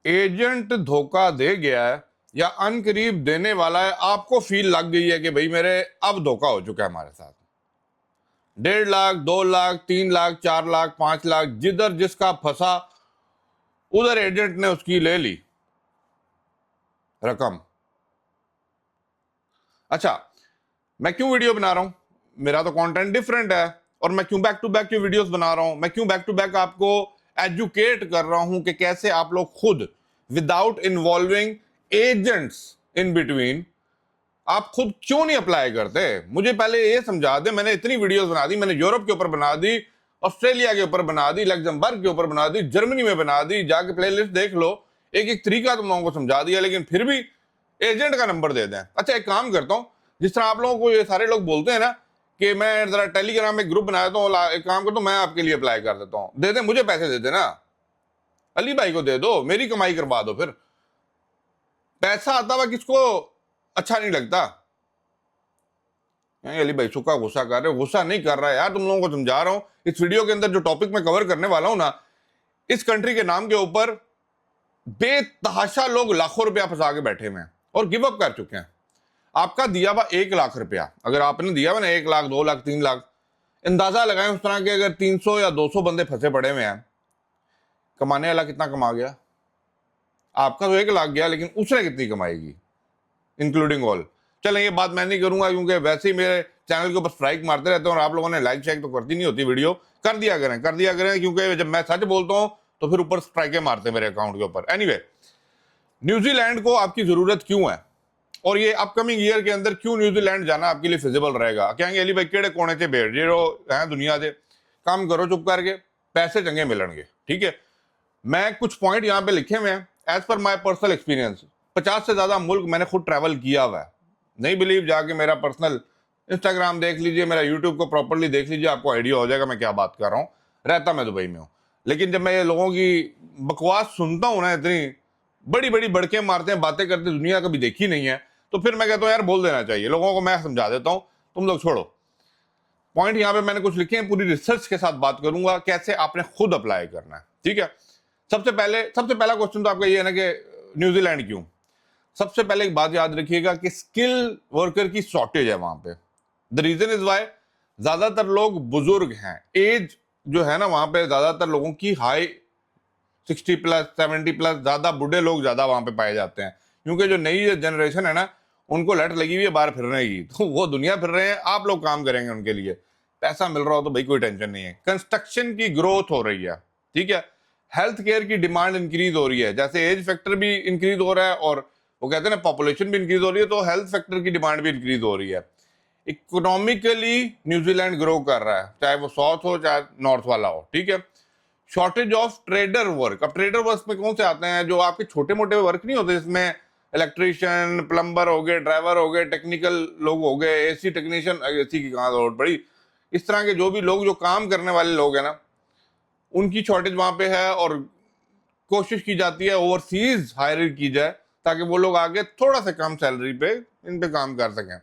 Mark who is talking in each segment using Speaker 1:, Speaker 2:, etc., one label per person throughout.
Speaker 1: Agent धोखा दे गया है या अनकरीब देने वाला है, आपको फील लग गई है कि भाई मेरे अब धोखा हो चुका है हमारे साथ। 1.5 लाख, 2 लाख, 3 लाख, 4 लाख, 5 लाख, जिधर जिसका फंसा उधर एजेंट ने उसकी ले ली रकम। अच्छा, मैं क्यों वीडियो बना रहा हूं? मेरा तो कंटेंट डिफरेंट है और मैं क्यों बैक टू बैक की वीडियोस बना रहा हूं? मैं क्यों बैक टू बैक आपको एजुकेट कर रहा हूं कि कैसे आप लोग खुद without involving agents in between आप खुद क्यों नहीं अप्लाई करते? मुझे पहले ये समझा दे। मैंने इतनी वीडियोस बना दी, मैंने यूरोप के ऊपर बना दी, ऑस्ट्रेलिया के ऊपर बना दी, लग्जमबर्ग के ऊपर बना दी, जर्मनी में बना दी, जाके प्लेलिस्ट देख लो। एक एक तरीका तुम लोगों को समझा दिया, लेकिन फिर भी एजेंट का नंबर दे दें। अच्छा, एक काम करता हूं, जिस तरह आप लोगों को ये सारे लोग बोलते हैं ना कि मैं जरा टेलीग्राम में ग्रुप बनाया तो एक काम करता हूं, मैं आपके लिए अप्लाई कर देता हूं। दे दे, मुझे पैसे दे देना, अली भाई को दे दो, मेरी कमाई करवा दो। फिर पैसा आता हुआ किसको अच्छा नहीं लगता? अली भाई सुखा गुस्सा कर रहे हो? गुस्सा नहीं कर रहा है यार, तुम लोगों को समझा रहा हूं। इस वीडियो के अंदर जो टॉपिक मैं कवर करने वाला हूं ना, इस कंट्री के नाम के ऊपर बेतहाशा लोग लाखों रुपया फंसा के बैठे हुए हैं और गिव अप कर चुके हैं। आपका दिया हुआ 1 लाख रुपया, अगर आपने दिया हुआ ना 1 लाख, 2 लाख, 3 लाख, अंदाजा लगाएं उस तरह के अगर 300 या 200 बंदे फंसे पड़े हुए हैं, कमाने वाला कितना कमा गया? आपका तो 1 लाख गया, लेकिन उसने कितनी कमाएगी इंक्लूडिंग ऑल? चलें, ये बात मैं नहीं करूंगा क्योंकि वैसे ही मेरे चैनल के ऊपर स्ट्राइक मारते रहते हैं और आप लोगों ने लाइक शेयर तो करती नहीं होती वीडियो। कर दिया करें, क्योंकि जब मैं सच बोलता हूं तो फिर ऊपर स्ट्राइकें मारते हैं मेरे अकाउंट के ऊपर। एनीवे, न्यूजीलैंड को आपकी जरूरत क्यों है और ये अपकमिंग ईयर के अंदर क्यों न्यूजीलैंड जाना आपके लिए फिजिबल रहेगा? कहेंगे अली भाई केड़े कोने से भेड़ जे हैं दुनिया से, काम करो चुप करके, पैसे चंगे मिलेंगे। ठीक है, मैं कुछ पॉइंट यहाँ पे लिखे हुए हैं as per my personal experience. 50 से ज्यादा मुल्क मैंने खुद ट्रैवल किया हुआ है। नहीं बिलीव, जाके मेरा पर्सनल इंस्टाग्राम देख लीजिए, मेरा यूट्यूब को प्रॉपरली देख लीजिए, आपको आइडिया हो जाएगा मैं क्या बात कर रहा हूँ। रहता मैं दुबई में हूँ, लेकिन जब मैं ये लोगों की बकवास सुनता हूँ ना, इतनी बड़ी बड़ी बड़के मारते हैं, बातें करते, दुनिया कभी देखी नहीं है, तो फिर मैं कहता हूँ यार बोल देना चाहिए लोगों को। मैं समझा देता हूँ, तुम लोग छोड़ो। पॉइंट यहाँ पे मैंने कुछ लिखे हैं, पूरी रिसर्च के साथ बात करूंगा कैसे आपने खुद अप्लाई करना है। ठीक है, सबसे पहला क्वेश्चन तो आपका ये है ना कि न्यूजीलैंड क्यों? सबसे पहले एक बात याद रखिएगा कि स्किल वर्कर की शॉर्टेज है वहां पे। द रीजन इज वाई, ज्यादातर लोग बुजुर्ग हैं, एज जो है ना वहां पे ज्यादातर लोगों की हाई 60+, 70+, ज्यादा बूढ़े लोग ज्यादा वहां पे पाए जाते हैं, क्योंकि जो नई जनरेशन है ना उनको लट लगी हुई है बाहर फिरने की, तो वो दुनिया फिर रहे हैं, आप लोग काम करेंगे उनके लिए, पैसा मिल रहा हो तो भाई कोई टेंशन नहीं है। कंस्ट्रक्शन की ग्रोथ हो रही है, ठीक है, हेल्थ केयर की डिमांड इंक्रीज हो रही है, जैसे एज फैक्टर भी इंक्रीज हो रहा है और वो कहते हैं ना पॉपुलेशन भी इंक्रीज हो रही है, तो हेल्थ फैक्टर की डिमांड भी इंक्रीज हो रही है। इकोनॉमिकली न्यूजीलैंड ग्रो कर रहा है, चाहे वो साउथ हो चाहे नॉर्थ वाला हो। ठीक है, शॉर्टेज ऑफ ट्रेडर वर्क। अब ट्रेडर वर्क में कौन से आते हैं? जो आपके छोटे मोटे वर्क नहीं होते, इसमें इलेक्ट्रिशियन, प्लम्बर हो गए, ड्राइवर हो गए, टेक्निकल लोग हो गए, एसी टेक्नीशियन, एसी की कहाँ जरूरत पड़ी, इस तरह के जो भी लोग जो काम करने वाले लोग हैं ना, उनकी शॉर्टेज वहां पे है और कोशिश की जाती है ओवरसीज हायरिंग की जाए ताकि वो लोग आगे थोड़ा सा कम सैलरी पे इन पे काम कर सकें।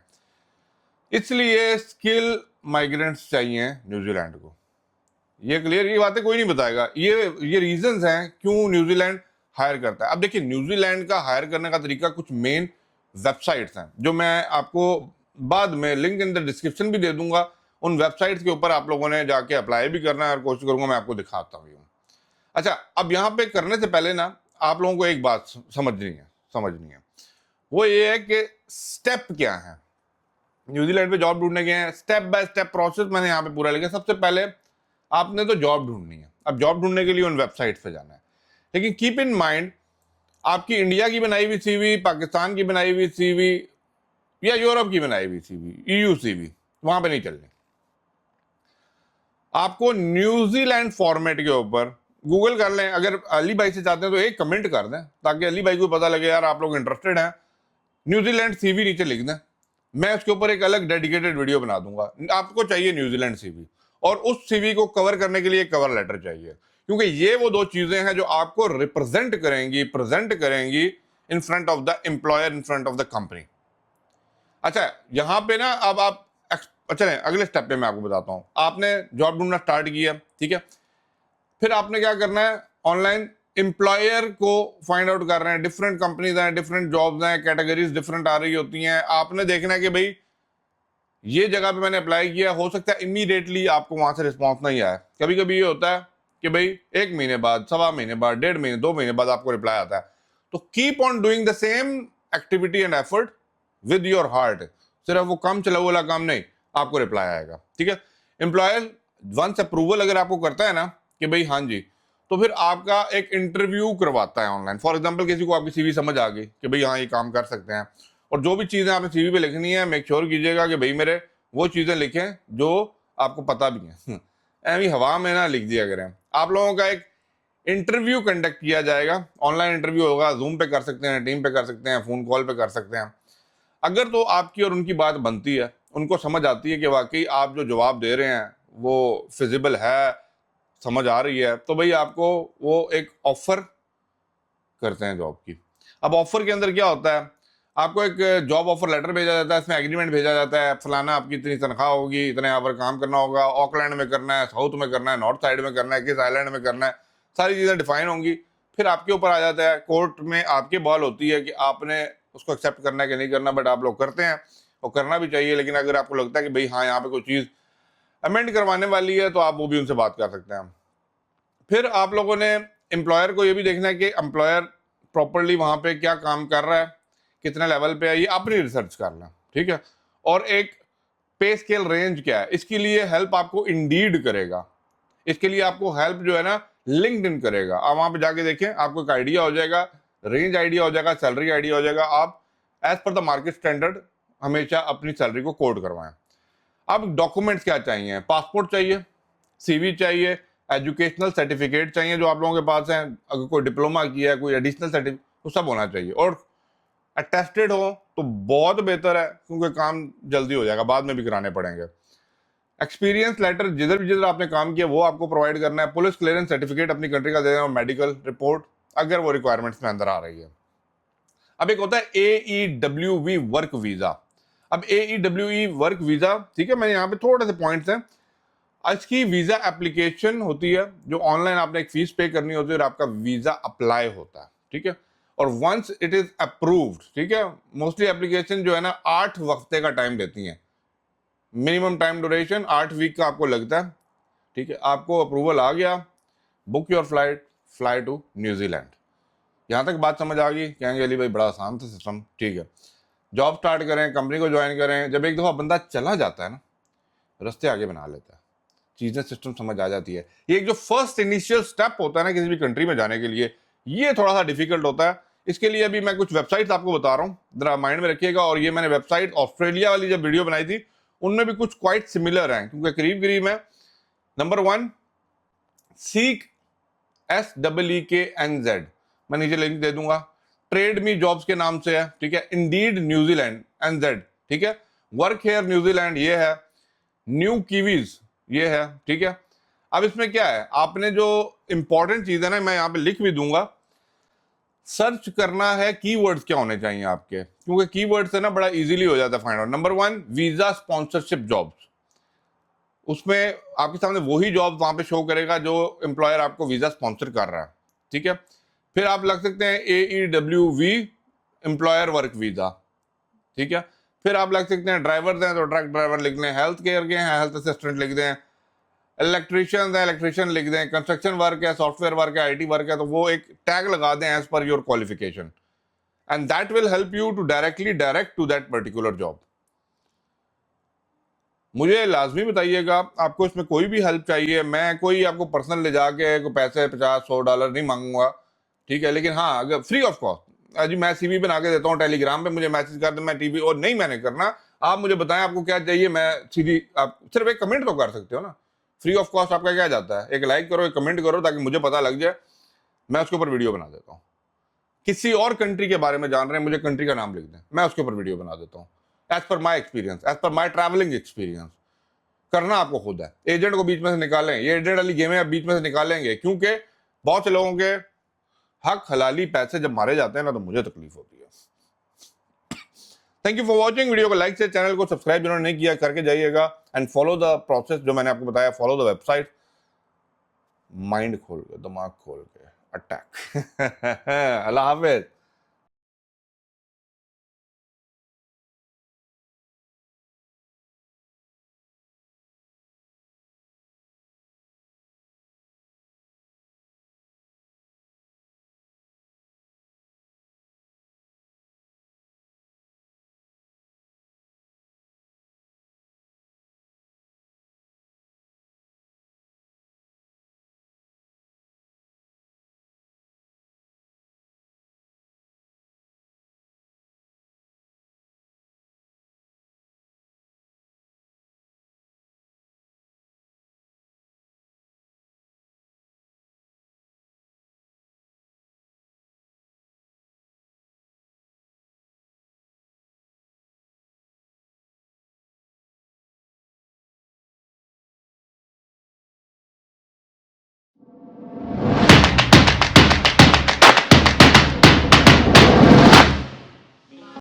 Speaker 1: इसलिए स्किल माइग्रेंट्स चाहिए न्यूजीलैंड को। ये क्लियर, ये बातें कोई नहीं बताएगा। ये रीजंस हैं क्यों न्यूजीलैंड हायर करता है। अब देखिए, न्यूजीलैंड का हायर करने का तरीका, कुछ मेन वेबसाइट्स हैं जो मैं आपको बाद में लिंक इन द डिस्क्रिप्शन भी दे दूंगा। उन वेबसाइट्स के ऊपर आप लोगों ने जाके अप्लाई भी करना है और कोशिश करूंगा मैं आपको दिखाता हूँ। अच्छा, अब यहाँ पे करने से पहले ना आप लोगों को एक बात समझनी है, वो ये है कि स्टेप क्या है। न्यूजीलैंड पे जॉब ढूंढने गए हैं, स्टेप बाय स्टेप प्रोसेस मैंने यहाँ पे पूरा लिखा। सबसे पहले आपने तो जॉब ढूंढनी है। अब जॉब ढूंढने के लिए उन वेबसाइट पे जाना है, लेकिन कीप इन माइंड आपकी इंडिया की बनाई हुई सीवी, पाकिस्तान की बनाई हुई सीवी या यूरोप की बनाई हुई सीवी, ईयू सीवी, वहां पे नहीं चलनी। आपको न्यूजीलैंड फॉर्मेट के ऊपर गूगल कर लें। अगर अली भाई से चाहते हैं तो एक कमेंट कर दें ताकि अली भाई को पता लगे यार आप लोग इंटरेस्टेड हैं। न्यूजीलैंड सीवी नीचे लिख दें, मैं उसके ऊपर एक अलग डेडिकेटेड वीडियो बना दूंगा। आपको चाहिए न्यूजीलैंड सीवी और उस सीवी को कवर करने के लिए एक कवर लेटर चाहिए, क्योंकि ये वो दो चीजें हैं जो आपको रिप्रेजेंट करेंगी, प्रेजेंट करेंगी in front of the employer, in front of the company. अच्छा, यहां पे ना अब आप अच्छा अगले स्टेप पे मैं आपको बताता हूं। आपने जॉब ढूंढना स्टार्ट किया, ठीक है, फिर आपने क्या करना है, ऑनलाइन एम्प्लॉयर को फाइंड आउट कर रहे हैं, डिफरेंट कंपनीज हैं, डिफरेंट जॉब्स हैं, कैटेगरीज डिफरेंट आ रही होती हैं। आपने देखना है कि भाई ये जगह पे मैंने अप्लाई किया, हो सकता है इमीडिएटली आपको वहां से रिस्पॉन्स नहीं आया। कभी कभी ये होता है कि भाई 1 महीने बाद, 1.25 महीने बाद, 1.5 महीने, 2 महीने बाद आपको रिप्लाई आता है। तो keep on doing the same activity and effort with your heart. सिर्फ वो काम चला वाला काम नहीं, आपको रिप्लाई आएगा। ठीक है, एम्प्लॉयर वंस अप्रूवल अगर आपको करता है ना कि भाई हाँ जी, तो फिर आपका एक इंटरव्यू करवाता है ऑनलाइन। फॉर एग्जांपल किसी को आपकी सीवी समझ आ गई कि भाई हाँ ये काम कर सकते हैं, और जो भी चीजें आपने सीवी पे लिखनी है मेक श्योर कीजिएगा कि भाई मेरे वो चीजें लिखें जो आपको पता भी हैं। ऐवी हवा में ना लिख दिया करें। आप लोगों का एक इंटरव्यू कंडक्ट किया जाएगा, ऑनलाइन इंटरव्यू होगा, जूम पे कर सकते हैं, टीम पे कर सकते हैं, फोन कॉल पे कर सकते हैं। अगर तो आपकी और उनकी बात बनती है, उनको समझ आती है कि वाकई आप जो जवाब दे रहे हैं वो फिजिबल है, समझ आ रही है, तो भाई आपको वो एक ऑफर करते हैं जॉब की। अब ऑफर के अंदर क्या होता है, आपको एक जॉब ऑफर लेटर भेजा जाता है, इसमें एग्रीमेंट भेजा जाता है, फलाना आपकी इतनी तनख्वाह होगी, इतने आवर काम करना होगा, ऑकलैंड में करना है, साउथ में करना है, नॉर्थ साइड में करना है, किस आइलैंड में करना है, सारी चीज़ें डिफाइन होंगी। फिर आपके ऊपर आ जाता है, कोर्ट में आपकी बॉल होती है कि आपने उसको एक्सेप्ट करना है कि नहीं करना, बट आप लोग करते हैं और करना भी चाहिए। लेकिन अगर आपको लगता है कि भाई हाँ यहाँ पे कोई चीज़ अमेंड करवाने वाली है, तो आप वो भी उनसे बात कर सकते हैं। फिर आप लोगों ने एम्प्लॉयर को ये भी देखना है कि एम्प्लॉयर प्रॉपरली वहाँ पे क्या काम कर रहा है, कितने लेवल पे है, ये अपनी रिसर्च करना। ठीक है, और एक पे स्केल रेंज क्या है, इसके लिए हेल्प आपको इंडीड करेगा। इसके लिए आपको हेल्प जो है ना लिंक्डइन करेगा। आप वहां पे जाके देखें, आपको एक आइडिया हो जाएगा, रेंज आइडिया हो जाएगा, सैलरी आइडिया हो जाएगा। आप as per the market standard हमेशा अपनी सैलरी को कोड करवाएं। अब डॉक्यूमेंट्स क्या चाहिए, पासपोर्ट चाहिए, सीवी चाहिए, एजुकेशनल सर्टिफिकेट चाहिए जो आप लोगों के पास है, अगर कोई डिप्लोमा किया है, कोई एडिशनल सर्टिफिकेट, वो सब होना चाहिए। और अटेस्टेड हो तो बहुत बेहतर है, क्योंकि काम जल्दी हो जाएगा, बाद में भी कराने पड़ेंगे। एक्सपीरियंस लेटर जिधर आपने काम किया वो आपको प्रोवाइड करना है। पुलिस क्लियरेंस सर्टिफिकेट अपनी कंट्री का देना, और मेडिकल रिपोर्ट अगर वो रिक्वायरमेंट्स में अंदर आ रही है। अब एक होता है AEWV वर्क वीजा। अब AEWE वर्क वीजा, ठीक है, मैंने यहाँ पे थोड़े से पॉइंट्स हैं। इसकी वीजा एप्लीकेशन होती है, जो ऑनलाइन आपने एक फीस पे करनी होती है और आपका वीजा अप्लाई होता है। ठीक है, और वंस इट इज अप्रूव्ड, ठीक है, मोस्टली एप्लीकेशन जो है ना 8 हफ्ते का टाइम देती हैं, मिनिमम टाइम ड्यूरेशन 8 वीक का आपको लगता है। ठीक है, आपको अप्रूवल आ गया, book your flight, fly to New Zealand. यहाँ तक बात समझ आ गई? कहेंगे अली भाई बड़ा आसान था सिस्टम। ठीक है, जॉब स्टार्ट करें, कंपनी को ज्वाइन करें। जब एक दफ़ा बंदा चला जाता है ना, रास्ते आगे बना लेता है, चीज़ें सिस्टम समझ आ जाती है। ये एक जो फर्स्ट इनिशियल स्टेप होता है ना किसी भी कंट्री में जाने के लिए, ये थोड़ा सा डिफिकल्ट होता है। इसके लिए अभी मैं कुछ वेबसाइट्स आपको बता रहा हूँ, जरा माइंड में रखिएगा। और ये मैंने वेबसाइट ऑस्ट्रेलिया वाली जब वीडियो बनाई थी, उनमें भी कुछ क्वाइट सिमिलर हैं, क्योंकि करीब करीब है। नंबर 1 सीक, SEEKNZ, मैं नीचे लिंक दे दूंगा। ट्रेड मी जॉब्स के नाम से है, ठीक है। इंडीड न्यूजीलैंड NZ, ठीक है। वर्क हेयर न्यूजीलैंड ये है। न्यू कीवीज ये है, ठीक है। अब इसमें क्या है, आपने जो इंपॉर्टेंट चीज है ना, मैं यहाँ पे लिख भी दूंगा, सर्च करना है कीवर्ड्स क्या होने चाहिए आपके, क्योंकि कीवर्ड से ना बड़ा इजीली हो जाता है find out. Number 1 visa sponsorship jobs, उसमें आपके सामने वही जॉब वहां पे शो करेगा जो एम्प्लॉयर आपको वीजा स्पॉन्सर कर रहा है, ठीक है। फिर आप लग सकते हैं AEWV एम्प्लॉयर वर्क वीजा, ठीक है। फिर आप लग सकते हैं ड्राइवर्स हैं तो ट्रक ड्राइवर लिख लें, हेल्थ केयर के हैं हेल्थ असिस्टेंट लिख दें, इलेक्ट्रिशियन है इलेक्ट्रिशियन लिख दें, कंस्ट्रक्शन वर्क है, सॉफ्टवेयर वर्क है, IT वर्क है, तो वो एक टैग लगा दें as per your qualification, and that will help you to directly direct to that particular job. मुझे लाजमी बताइएगा, आपको इसमें कोई भी हेल्प चाहिए, मैं कोई आपको पर्सनल ले जाके कोई पैसे $50-100 नहीं मांगूंगा, ठीक है। लेकिन हाँ, अगर फ्री ऑफ कॉस्ट, अजी मैं CV बना के देता हूँ, टेलीग्राम पे मुझे मैसेज कर दे, मैं TV और नहीं मैंने करना, आप मुझे बताएं आपको क्या चाहिए, मैं सीधी, आप सिर्फ एक कमेंट तो कर सकते हो ना, फ्री ऑफ कॉस्ट आपका क्या जाता है, एक लाइक करो, एक कमेंट करो, ताकि मुझे पता लग जाए, मैं उसके ऊपर वीडियो बना देता हूँ। किसी और कंट्री के बारे में जान रहे हैं, मुझे कंट्री का नाम लिख दें, मैं उसके ऊपर वीडियो बना देता हूँ, as per my experience, as per my travelling experience. करना आपको खुद है, एजेंट को बीच में से निकालें, ये एजेंट वाली गेम है, आप बीच में से निकालेंगे, क्योंकि बहुत से लोगों के हक हलाली पैसे जब मारे जाते हैं ना, तो मुझे तकलीफ होती है। Thank you for watching, video को लाइक से, चैनल को सब्सक्राइब जिन्होंने नहीं किया करके जाइएगा, एंड फॉलो द प्रोसेस जो मैंने आपको बताया, फॉलो द वेबसाइट, माइंड खोल के, दिमाग खोल के, अटैक। अल्लाह हाफिज।